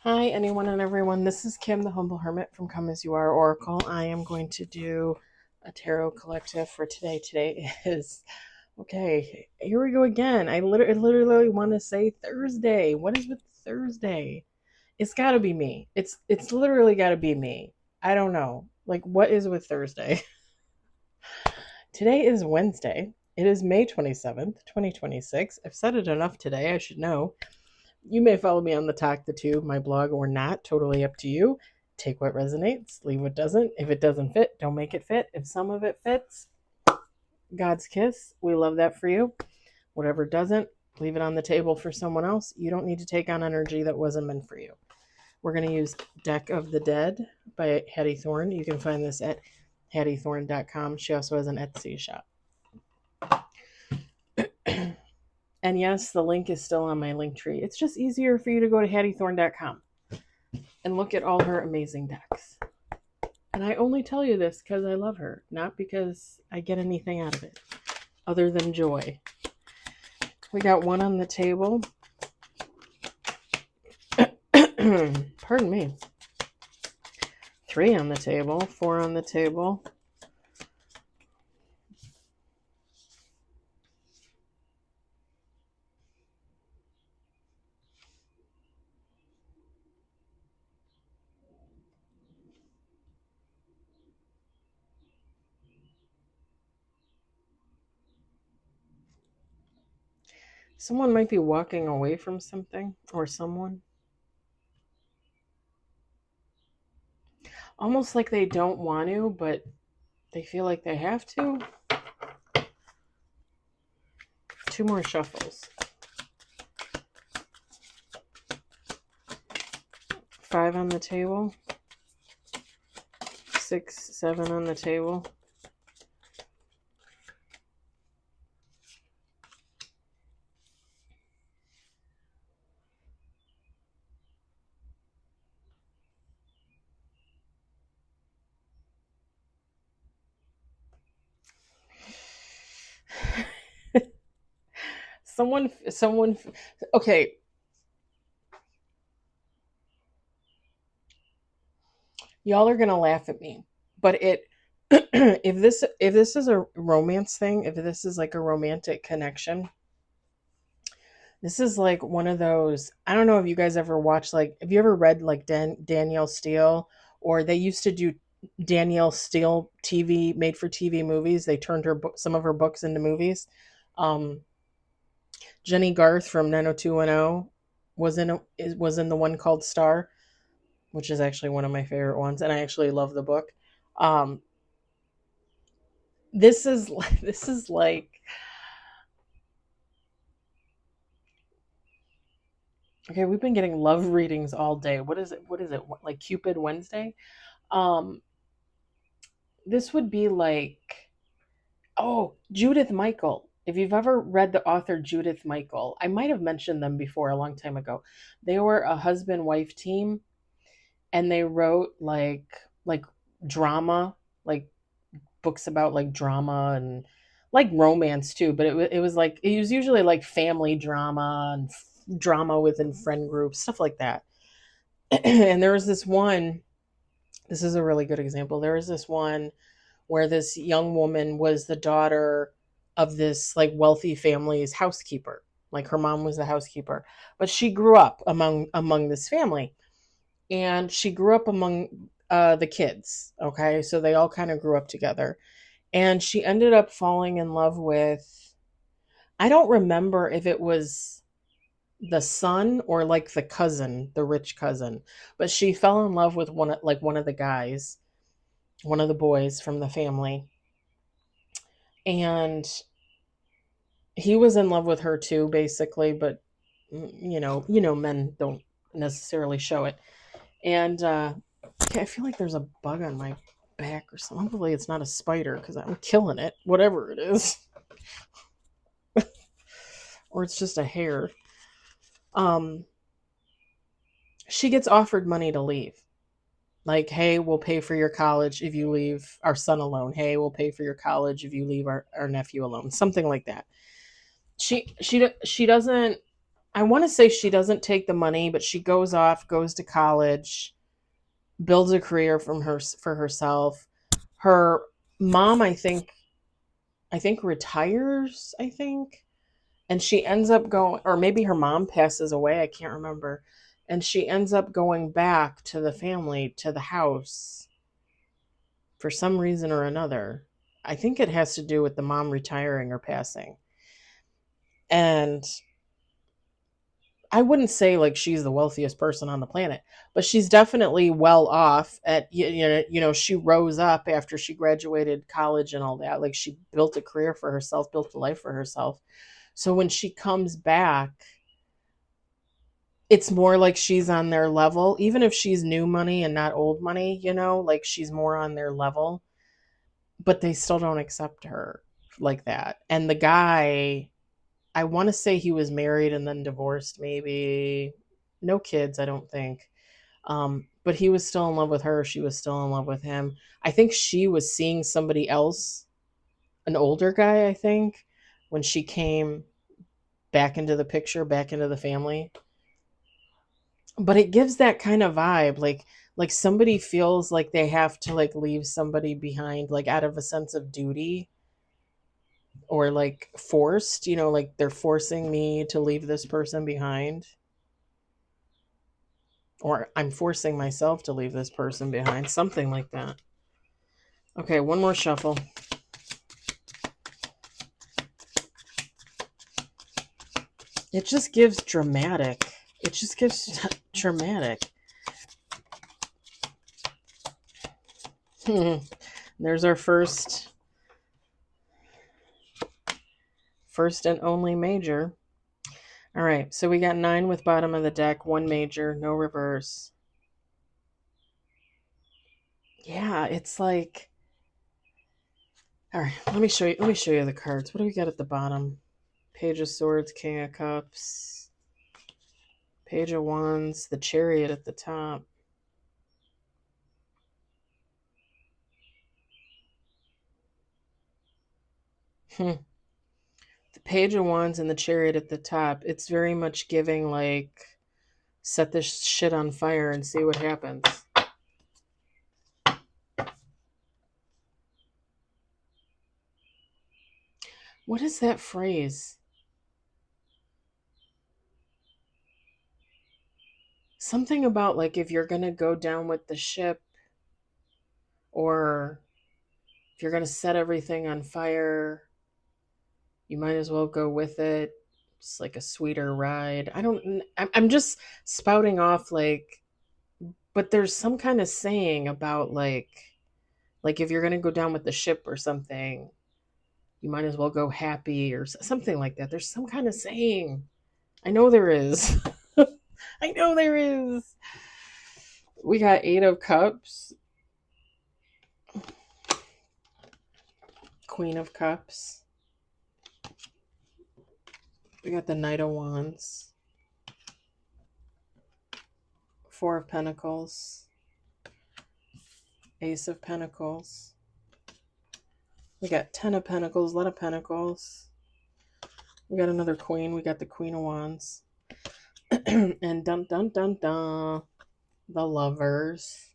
Hi, anyone and everyone. This is Kim, the Humble Hermit from Come As You Are Oracle. I am going to do a tarot collective for today. Today is, okay, here we go again. I literally want to say Thursday. What is with Thursday? It's got to be me. It's literally got to be me. I don't know. Like, what is with Thursday? Today is Wednesday. It is May 27th, 2026. I've said it enough today. I should know. You may follow me on the Talk the Tube, my blog, or not. Totally up to you. Take what resonates, leave what doesn't. If it doesn't fit, don't make it fit. If some of it fits, God's kiss. We love that for you. Whatever doesn't, leave it on the table for someone else. You don't need to take on energy that wasn't meant for you. We're going to use Deck of the Dead by Hattie Thorne. You can find this at hattiethorne.com. She also has an Etsy shop. And yes, the link is still on my link tree. It's just easier for you to go to hattiethorne.com and look at all her amazing decks. And I only tell you this because I love her, not because I get anything out of it other than joy. We got one on the table. Pardon me. 3 on the table, 4 on the table. Someone might be walking away from something or someone. Almost like they don't want to, but they feel like they have to. 2 more shuffles. 5 on the table. 6, 7 on the table. Someone, okay. Y'all are gonna laugh at me, but if this is a romance thing, if this is like a romantic connection, this is like one of those. I don't know if you guys ever watched, like, have you ever read like Danielle Steele, or they used to do Danielle Steele TV made for TV movies. They turned some of her books into movies. Um, Jenny Garth from 90210 was in the one called Star, which is actually one of my favorite ones, and I actually love the book. Um, this is this is like, okay, we've been getting love readings all day. What is it? Like Cupid Wednesday? Um, this would be like, oh, Judith Michael. If you've ever read the author Judith Michael, I might have mentioned them before a long time ago. They were a husband wife team, and they wrote like drama, like books about like drama and like romance too, but it was usually like family drama and drama within friend groups, stuff like that. And there was this one, this is a really good example. There was this one where this young woman was the daughter of this like wealthy family's housekeeper. Like her mom was the housekeeper, but she grew up among this family, and she grew up among the kids. Okay, so they all kind of grew up together, and she ended up falling in love with, I don't remember if it was the son or like the cousin, the rich cousin, but she fell in love with one of the guys, one of the boys from the family, and he was in love with her too, basically, but men don't necessarily show it. And okay, I feel like there's a bug on my back or something. Hopefully it's not a spider because I'm killing it, whatever it is. Or it's just a hair. Um, she gets offered money to leave. Like, hey, we'll pay for your college if you leave our son alone. Hey, we'll pay for your college if you leave our nephew alone. Something like that. She doesn't. I want to say she doesn't take the money, but she goes off, goes to college, builds a career for herself. Her mom, I think retires, I think. And she ends up going, or maybe her mom passes away, I can't remember. And she ends up going back to the family, to the house for some reason or another. I think it has to do with the mom retiring or passing. And I wouldn't say like she's the wealthiest person on the planet, but she's definitely well off. She rose up after she graduated college and all that. Like she built a career for herself, built a life for herself. So when she comes back, it's more like she's on their level, even if she's new money and not old money, like she's more on their level, but they still don't accept her like that. And the guy, I want to say he was married and then divorced, maybe. No kids, I don't think. But he was still in love with her. She was still in love with him. I think she was seeing somebody else, an older guy, I think, when she came back into the picture, back into the family. But it gives that kind of vibe, like somebody feels like they have to like leave somebody behind, like out of a sense of duty, or like forced, like they're forcing me to leave this person behind, or I'm forcing myself to leave this person behind, something like that. Okay, one more shuffle. It just gives dramatic. It just gives dramatic. There's our first and only major. All right, so we got 9 with bottom of the deck, 1 major, no reverse. Yeah, it's like, all right, let me show you the cards. What do we got at the bottom? Page of Swords, King of Cups, Page of Wands, the Chariot at the top. The Page of Wands and the Chariot at the top. It's very much giving like, set this shit on fire and see what happens. What is that phrase? Something about like if you're going to go down with the ship, or if you're going to set everything on fire, you might as well go with it. It's like a sweeter ride. I'm just spouting off like, but there's some kind of saying about like if you're going to go down with the ship or something, you might as well go happy or something like that. There's some kind of saying. I know there is. I know there is. We got 8 of Cups, Queen of Cups. We got the Knight of Wands, 4 of Pentacles, Ace of Pentacles. We got 10 of Pentacles, a lot of Pentacles. We got another Queen. We got the Queen of Wands. And dun dun dun dun, the Lovers.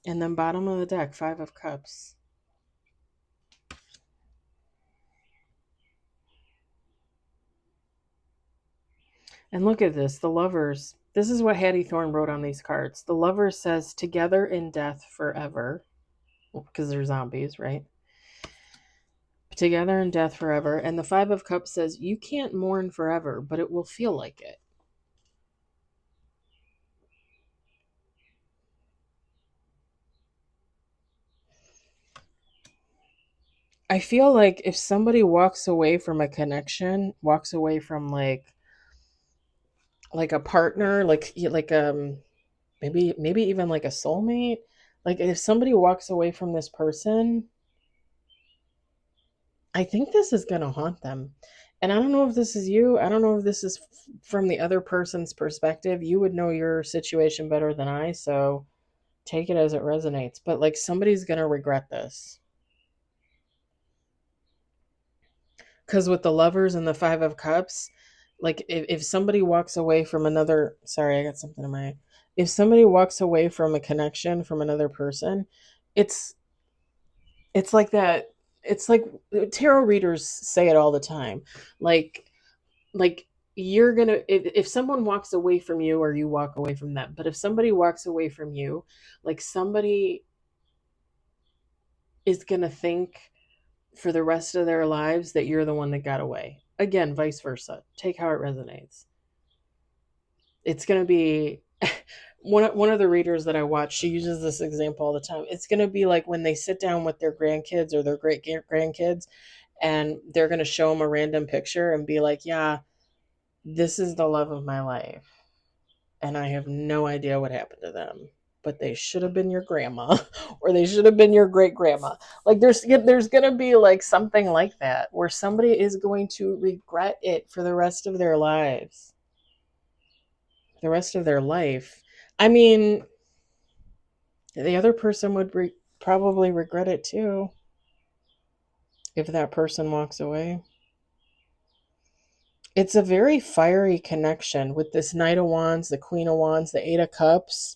And then bottom of the deck, 5 of Cups. And look at this, the Lovers. This is what Hattie Thorne wrote on these cards. The Lover says, together in death forever. Because they're zombies, right? Together in death forever. And the 5 of Cups says, you can't mourn forever, but it will feel like it. I feel like if somebody walks away from a connection, walks away from like a partner, like maybe even like a soulmate, like if somebody walks away from this person, I think this is going to haunt them. And I don't know if this is you. I don't know if this is from the other person's perspective. You would know your situation better than I, so take it as it resonates. But like somebody's going to regret this. Because with the Lovers and the 5 of Cups, Like if somebody walks away from another, sorry, I got something in my, if somebody walks away from a connection from another person, it's it's like that. It's like tarot readers say it all the time. Like like you're gonna, if someone walks away from you or you walk away from them, but if somebody walks away from you, like somebody is gonna think for the rest of their lives that you're the one that got away. Again, vice versa. Take how it resonates. It's going to be one of the readers that I watch, she uses this example all the time. It's going to be like when they sit down with their grandkids or their great grandkids, and they're going to show them a random picture and be like, yeah, this is the love of my life. And I have no idea what happened to them, but they should have been your grandma or they should have been your great grandma. Like there's going to be like something like that where somebody is going to regret it for the rest of their lives. The rest of their life. I mean, the other person would probably regret it too if that person walks away. It's a very fiery connection with this Knight of Wands, the Queen of Wands, the Eight of Cups.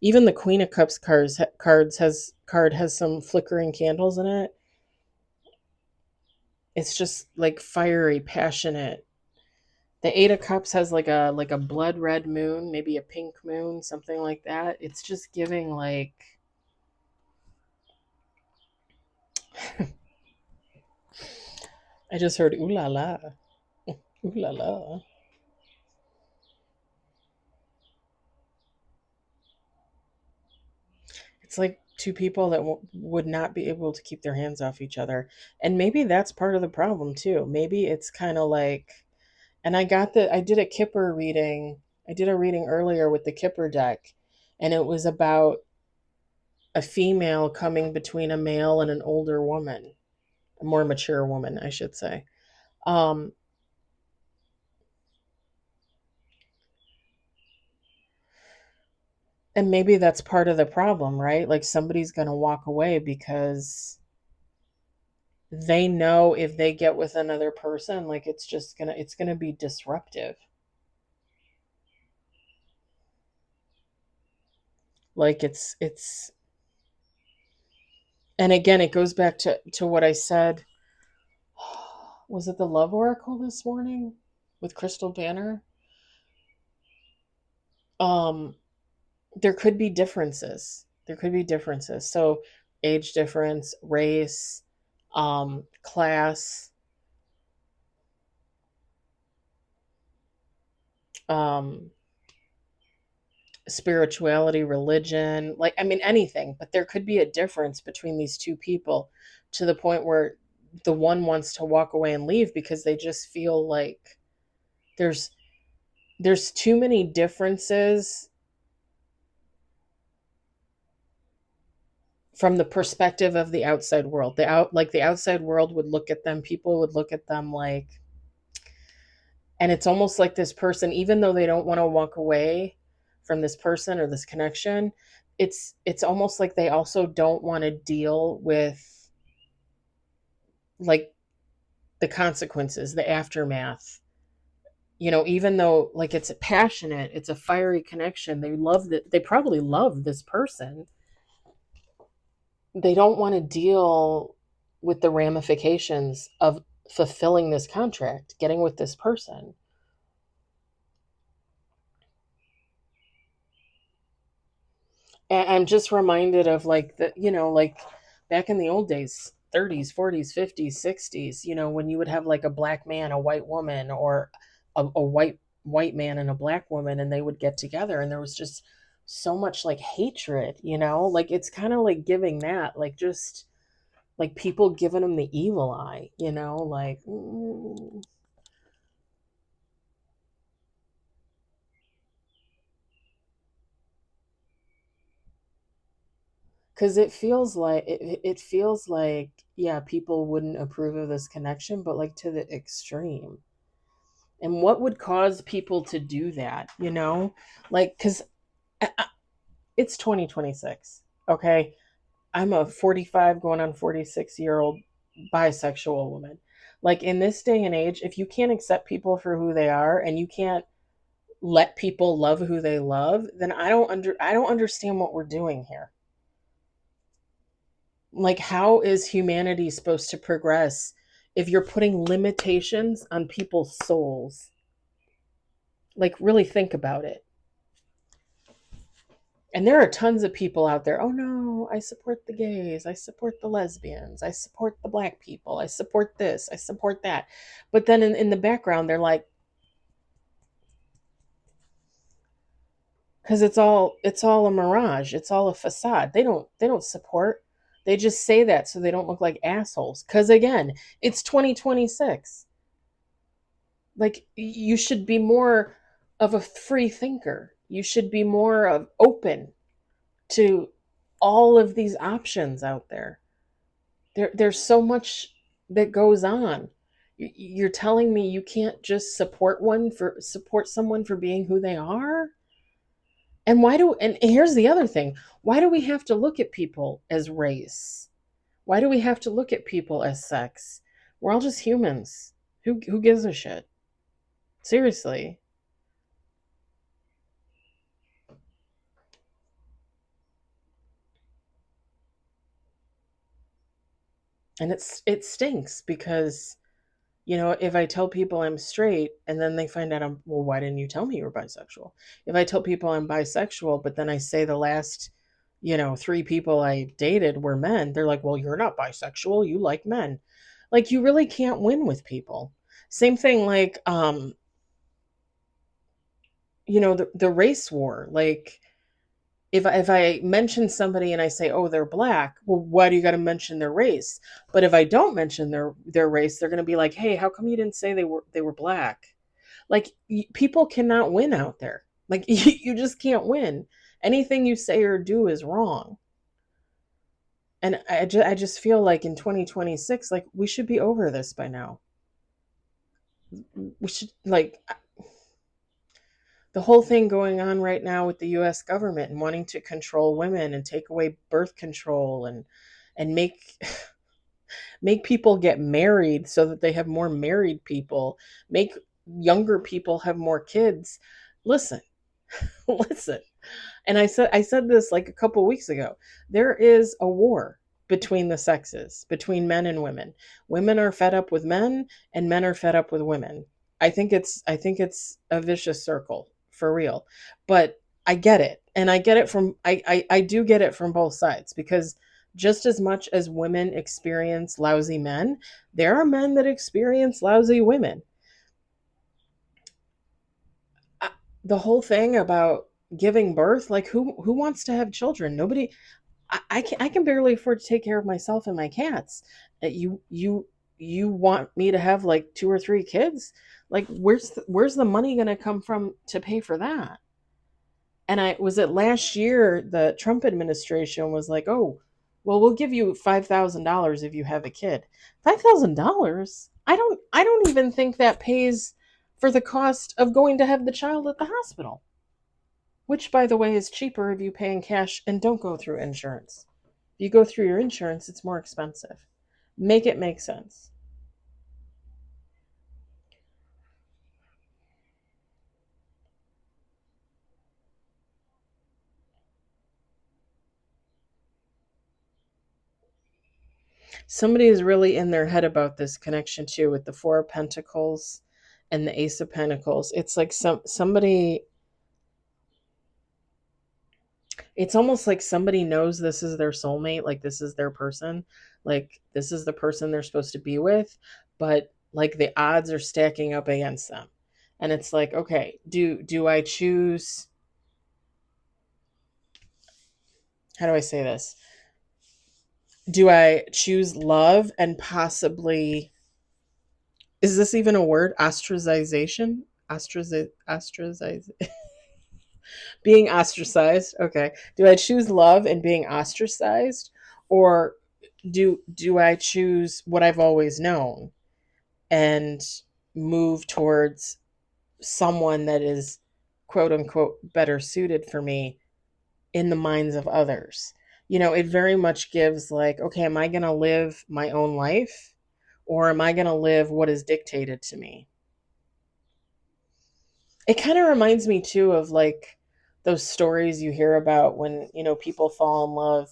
Even the Queen of Cups card has some flickering candles in it. It's just like fiery, passionate. The Eight of Cups has like a blood red moon, maybe a pink moon, something like that. It's just giving like I just heard ooh la la. Ooh la la. It's like two people that would not be able to keep their hands off each other. And maybe that's part of the problem too. Maybe it's kind of like, and I did a Kipper reading. I did a reading earlier with the Kipper deck, and it was about a female coming between a male and an older woman, a more mature woman, I should say. Um, and maybe that's part of the problem, right? Like somebody's going to walk away because they know if they get with another person, like it's gonna be disruptive. Like it's and again it goes back to what I said. Was it the love oracle this morning with Crystal Banner? um there could be differences. There could be differences. So age difference, race, class, um spirituality, religion, like I mean anything, but there could be a difference between these two people to the point where the one wants to walk away and leave because they just feel like there's there's too many differences from the perspective of the outside world. The outside world would look at them, people would look at them like, and it's almost like this person, even though they don't want to walk away from this person or this connection, it's almost like they also don't want to deal with like the consequences, the aftermath. Even though like it's passionate, it's a fiery connection, they love that, they probably love this person, they don't want to deal with the ramifications of fulfilling this contract, getting with this person. And I'm just reminded of like like back in the old days, 30s, 40s, 50s, 60s, when you would have like a black man, a white woman, or a white man and a black woman, and they would get together, and there was just so much like hatred, like it's kind of like giving that, like just like people giving them the evil eye, like because it feels like, yeah, people wouldn't approve of this connection, but like to the extreme. And what would cause people to do that, like because it's 2026. Okay, I'm a 45 going on 46-year-old bisexual woman. Like in this day and age, if you can't accept people for who they are and you can't let people love who they love, then I don't understand what we're doing here. Like, how is humanity supposed to progress if you're putting limitations on people's souls? Like, really think about it. And there are tons of people out there. Oh no, I support the gays. I support the lesbians. I support the black people. I support this. I support that. But then in the background, they're like, because it's all a mirage. It's all a facade. They don't support. They just say that so they don't look like assholes. Because again, it's 2026. Like, you should be more of a free thinker. You should be more of open to all of these options out there. There's so much that goes on. You're telling me you can't just support someone for being who they are? And here's the other thing. Why do we have to look at people as race? Why do we have to look at people as sex? We're all just humans. Who gives a shit? Seriously. And it stinks because, if I tell people I'm straight and then they find out well, why didn't you tell me you were bisexual? If I tell people I'm bisexual, but then I say the last, three people I dated were men, they're like, well, you're not bisexual. You like men. Like, you really can't win with people. Same thing, like, the race war. Like, if I mention somebody and I say, oh, they're black, well, why do you got to mention their race? But if I don't mention their race, they're going to be like, hey, how come you didn't say they were black? Like, people cannot win out there. Like, you just can't win. Anything you say or do is wrong. And I just feel like in 2026, like, we should be over this by now. We should, like, the whole thing going on right now with the US government and wanting to control women and take away birth control and make people get married so that they have more married people, make younger people have more kids. Listen, listen. And I said this like a couple weeks ago. There is a war between the sexes, between men and women. Women are fed up with men and men are fed up with women. I think it's a vicious circle for real. But I get it. And I get it from I do get it from both sides, because just as much as women experience lousy men, there are men that experience lousy women. I- the whole thing about giving birth, like, who wants to have children? Nobody. I can barely afford to take care of myself and my cats. You want me to have like two or three kids? Like, where's the money going to come from to pay for that? And I was it last year, the Trump administration was like, oh, well, we'll give you $5,000 if you have a kid. $5,000? I don't even think that pays for the cost of going to have the child at the hospital, which, by the way, is cheaper if you pay in cash and don't go through insurance. If you go through your insurance, it's more expensive. Make it make sense. Somebody is really in their head about this connection too, with the Four of Pentacles and the Ace of Pentacles. It's like somebody. It's almost like somebody knows this is their soulmate, like this is their person, like this is the person they're supposed to be with, but like the odds are stacking up against them. And it's like, okay, do I choose, how do I say this? Do I choose love and possibly, is this even a word? Ostracization? Ostracize being ostracized. Okay. Do I choose love and being ostracized, or do I choose what I've always known and move towards someone that is quote unquote better suited for me in the minds of others? It very much gives like, okay, am I going to live my own life, or am I going to live what is dictated to me? It kind of reminds me too of like those stories you hear about when, people fall in love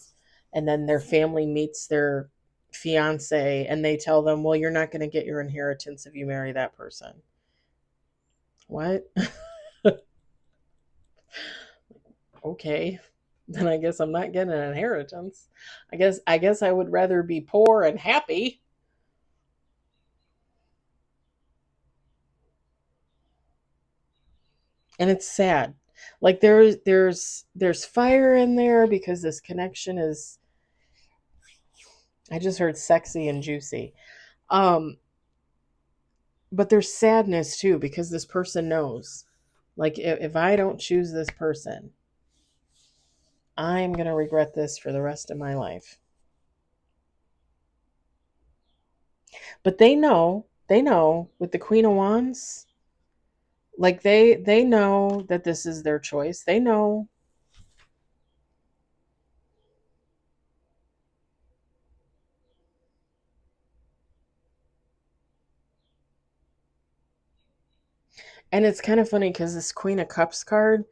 and then their family meets their fiance and they tell them, well, you're not going to get your inheritance if you marry that person. What? Okay. Then I guess I'm not getting an inheritance. I guess I would rather be poor and happy. And it's sad. Like there's fire in there because this connection is, I just heard sexy and juicy. Um but there's sadness too because this person knows, like, if I don't choose this person, I'm going to regret this for the rest of my life. But they know with the Queen of Wands, like they know that this is their choice. They know. And it's kind of funny because this Queen of Cups card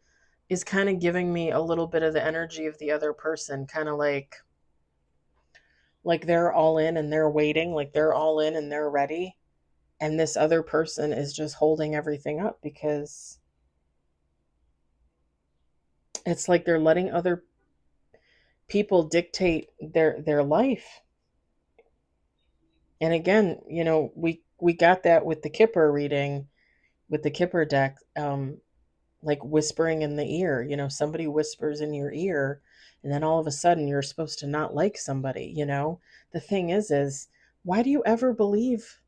is kind of giving me a little bit of the energy of the other person, kind of like they're all in and they're waiting, like they're all in and they're ready, and this other person is just holding everything up because it's like they're letting other people dictate their life. And again, we got that with the Kipper reading, with the Kipper deck, like whispering in the ear. Somebody whispers in your ear, and then all of a sudden you're supposed to not like somebody. The thing is, why do you ever believe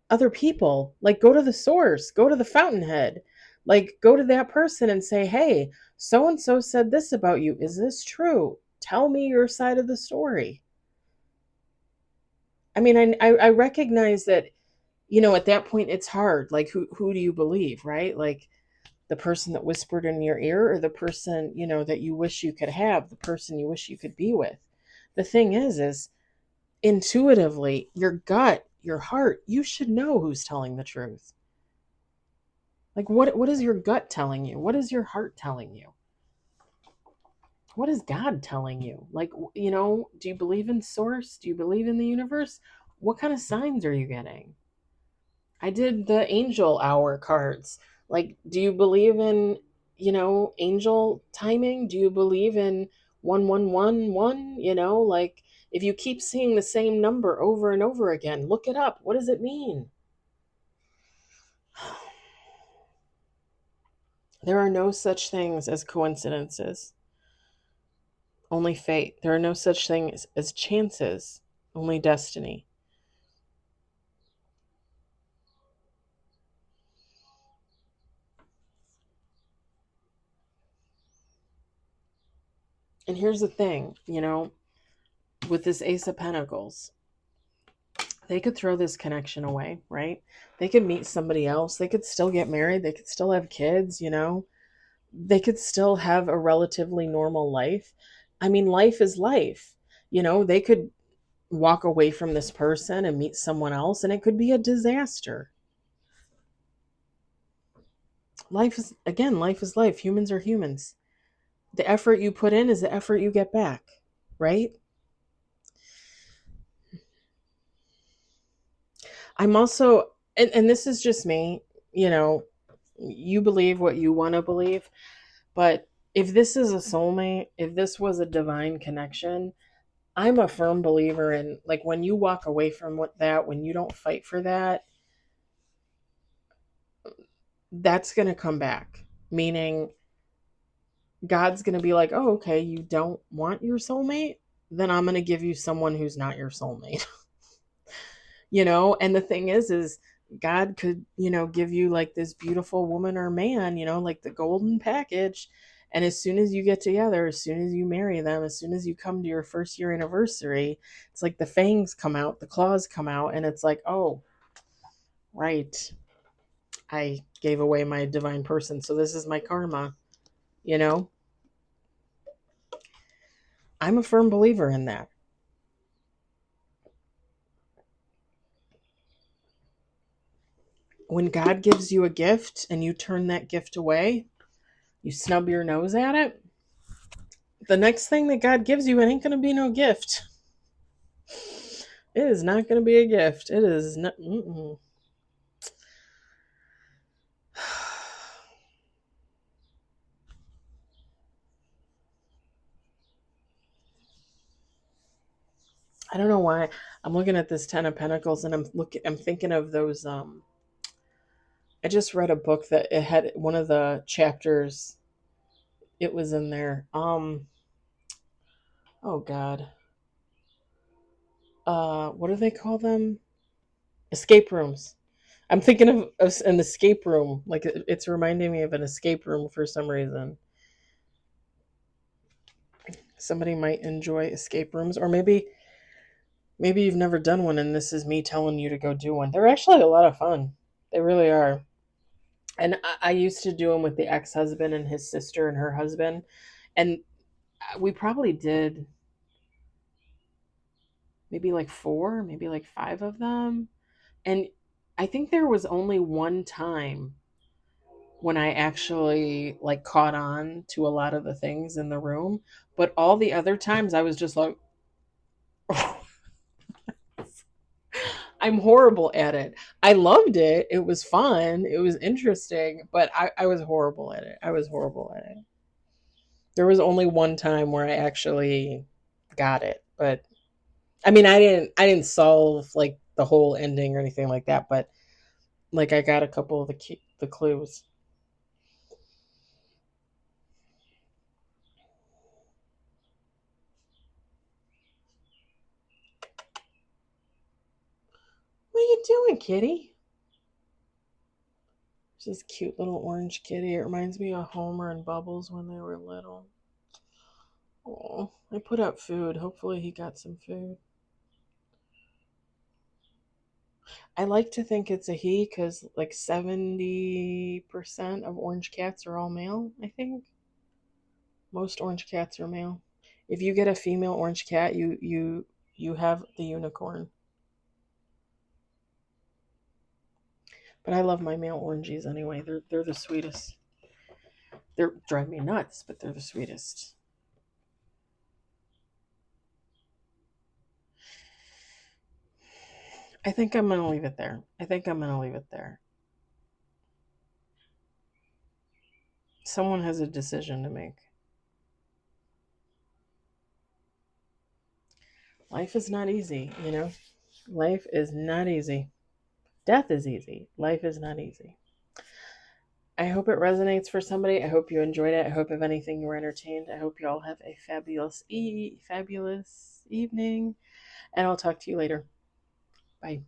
other people? Like, go to the source, go to the fountainhead, like, go to that person and say, hey, so and so said this about you. Is this true? Tell me your side of the story. I mean, I recognize that, at that point it's hard. Like, who do you believe, right? Like, the person that whispered in your ear, or the person, that you wish you could have, the person you wish you could be with. The thing is intuitively, your gut, your heart, you should know who's telling the truth. Like, what is your gut telling you? What is your heart telling you? What is God telling you? Like, do you believe in source? Do you believe in the universe? What kind of signs are you getting? I did the angel hour cards. Like, do you believe in, angel timing? Do you believe in 1111? Like, if you keep seeing the same number over and over again, look it up. What does it mean? There are no such things as coincidences, only fate. There are no such things as chances, only destiny. And here's the thing, with this Ace of Pentacles, they could throw this connection away, right? They could meet somebody else. They could still get married. They could still have kids. They could still have a relatively normal life. I mean, life is life. They could walk away from this person and meet someone else, and it could be a disaster. Life is life. Humans are humans. The effort you put in is the effort you get back, right? I'm also, and this is just me, you know, you believe what you want to believe. But if this is a soulmate, if this was a divine connection, I'm a firm believer in, like, when you walk away from that, when you don't fight for that, that's going to come back. Meaning, God's going to be like, oh, okay, you don't want your soulmate? Then I'm going to give you someone who's not your soulmate. And the thing is God could, give you like this beautiful woman or man, like the golden package. And as soon as you get together, as soon as you marry them, as soon as you come to your first year anniversary, it's like the fangs come out, the claws come out, and it's like, oh, right, I gave away my divine person, so this is my karma. you know I'm a firm believer in that. when God gives you a gift and you turn that gift away, you snub your nose at it, the next thing that God gives you, it ain't going to be no gift. It is not going to be a gift. It is not. I don't know why I'm looking at this 10 of Pentacles and I'm thinking of those. I just read a book that it had one of the chapters. It was in there. Oh God. What do they call them? Escape rooms. I'm thinking of an escape room. Like it's reminding me of an escape room for some reason. Somebody might enjoy escape rooms, or maybe you've never done one and this is me telling you to go do one. They're actually a lot of fun. They really are. And I used to do them with the ex-husband and his sister and her husband, and we probably did maybe like four, maybe like five of them. And I think there was only one time when I actually like caught on to a lot of the things in the room, but all the other times I was just like I'm horrible at it. I loved it. It was fun. It was interesting, but I was horrible at it. I was horrible at it. There was only one time where I actually got it, but I mean, I didn't solve like the whole ending or anything like that, but like I got a couple of the clues. What are you doing, kitty? This cute little orange kitty. It reminds me of Homer and Bubbles when they were little. Oh, I put out food. Hopefully he got some food. I like to think it's a he because like 70% of orange cats are all male, I think. Most orange cats are male. If you get a female orange cat, you have the unicorn. But I love my male orangies anyway. They're the sweetest. They drive me nuts, but they're the sweetest. I think I'm gonna leave it there. I think I'm gonna leave it there. Someone has a decision to make. Life is not easy, you know? Life is not easy. Death is easy. Life is not easy. I hope it resonates for somebody. I hope you enjoyed it. I hope if anything you were entertained. I hope you all have a fabulous evening. And I'll talk to you later. Bye.